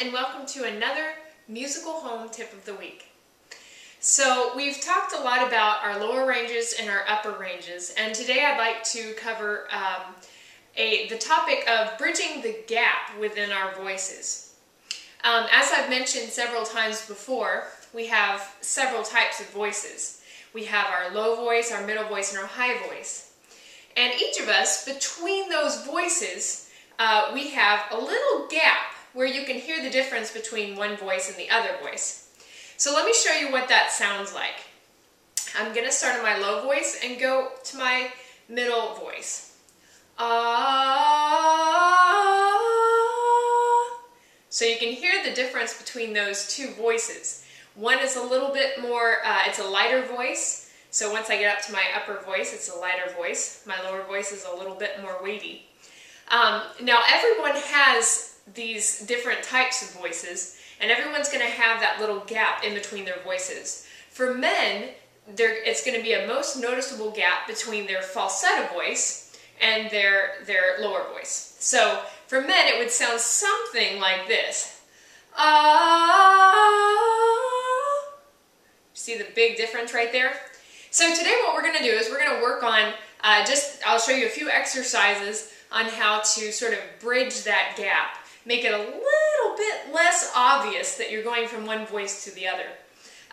and welcome to another musical home tip of the week. So we've talked a lot about our lower ranges and our upper ranges, and today I'd like to cover the topic of bridging the gap within our voices. As I've mentioned several times before, we have several types of voices. We have our low voice, our middle voice, and our high voice. And each of us, between those voices, we have a little gap where you can hear the difference between one voice and the other voice. So let me show you what that sounds like. I'm going to start on my low voice and go to my middle voice. So you can hear the difference between those two voices. One is a little bit more, it's a lighter voice. So once I get up to my upper voice, it's a lighter voice. My lower voice is a little bit more weighty. Now everyone has these different types of voices, and everyone's going to have that little gap in between their voices. For men, it's going to be a most noticeable gap between their falsetto voice and their lower voice. So for men, it would sound something like this. See the big difference right there? So today what we're going to do is we're going to work on, I'll show you a few exercises on how to sort of bridge that gap. Make it a little bit less obvious that you're going from one voice to the other.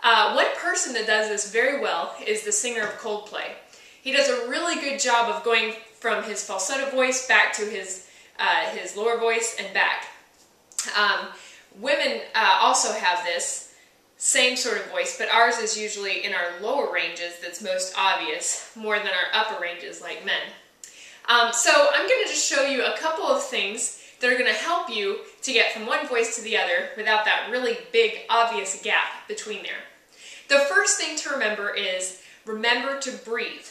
One person that does this very well is the singer of Coldplay. He does a really good job of going from his falsetto voice back to his lower voice and back. Women also have this same sort of voice, but ours is usually in our lower ranges that's most obvious, more than our upper ranges like men. So I'm going to just show you a couple of things that are going to help you to get from one voice to the other without that really big, obvious gap between there. The first thing to remember to breathe.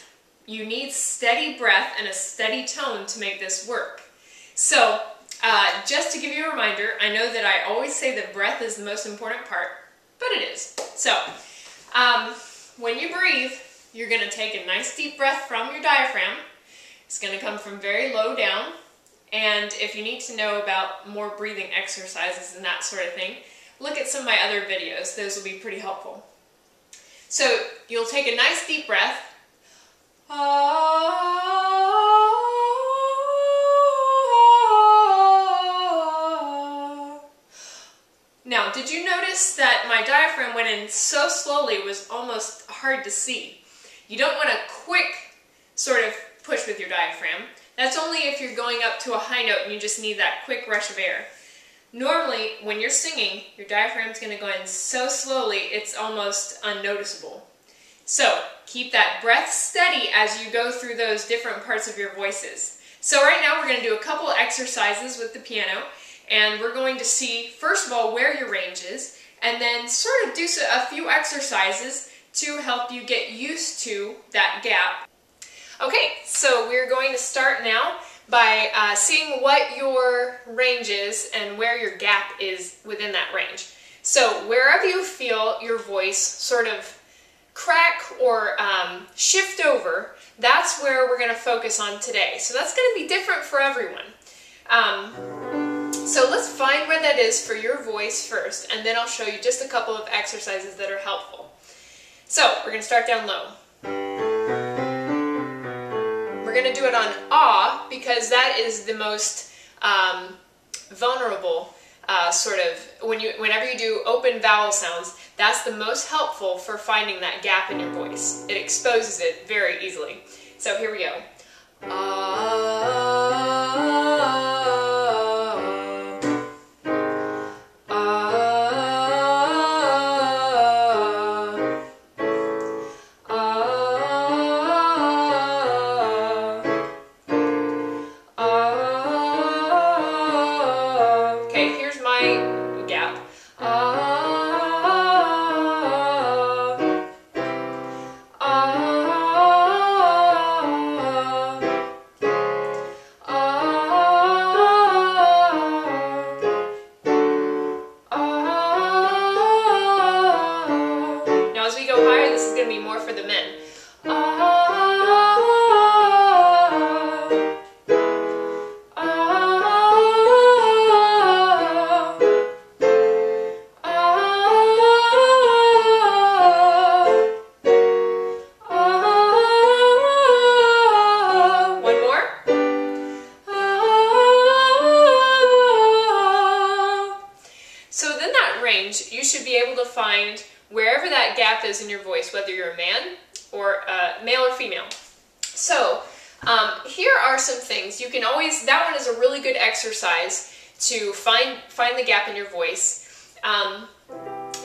You need steady breath and a steady tone to make this work. So, just to give you a reminder, I know that I always say that breath is the most important part, but it is. So, when you breathe, you're going to take a nice deep breath from your diaphragm. It's going to come from very low down. And if you need to know about more breathing exercises and that sort of thing, look at some of my other videos. Those will be pretty helpful. So you'll take a nice deep breath. Now, did you notice that my diaphragm went in so slowly it was almost hard to see? You don't want a quick sort of push with your diaphragm. That's only if you're going up to a high note and you just need that quick rush of air. Normally, when you're singing, your diaphragm's going to go in so slowly it's almost unnoticeable. So, keep that breath steady as you go through those different parts of your voices. So right now we're going to do a couple of exercises with the piano, and we're going to see, first of all, where your range is, and then sort of do a few exercises to help you get used to that gap. Okay, so we're going to start now by seeing what your range is and where your gap is within that range. So wherever you feel your voice sort of crack or shift over, that's where we're going to focus on today. So that's going to be different for everyone. So let's find where that is for your voice first, and then I'll show you just a couple of exercises that are helpful. So we're going to start down low. We're going to do it on ah because that is the most vulnerable sort of, whenever you do open vowel sounds, that's the most helpful for finding that gap in your voice. It exposes it very easily. So here we go. should be able to find wherever that gap is in your voice, whether you're a man or male or female. So here are some things you can always. That one is a really good exercise to find the gap in your voice.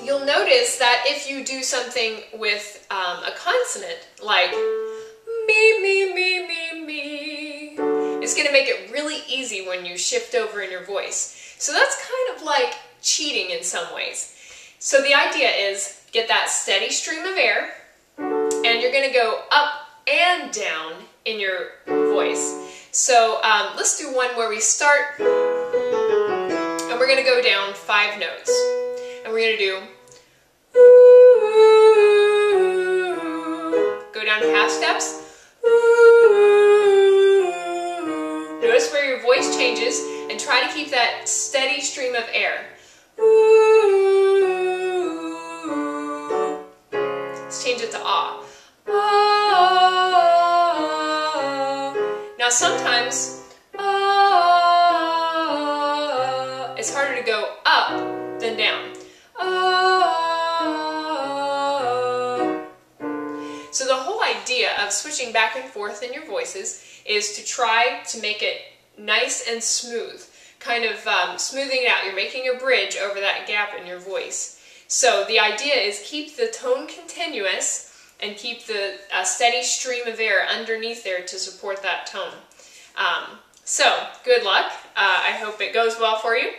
You'll notice that if you do something with a consonant like me, me, me, me, me, it's going to make it really easy when you shift over in your voice. So that's kind of like cheating in some ways. So the idea is get that steady stream of air, and you're going to go up and down in your voice. So let's do one where we start, and we're going to go down 5 notes. And we're going to do, go down half steps. Notice where your voice changes, and try to keep that steady stream of air. Let's change it to ah. Now sometimes it's harder to go up than down. So the whole idea of switching back and forth in your voices is to try to make it nice and smooth, kind of smoothing it out. You're making a bridge over that gap in your voice. So the idea is keep the tone continuous and keep the steady stream of air underneath there to support that tone. So good luck. I hope it goes well for you.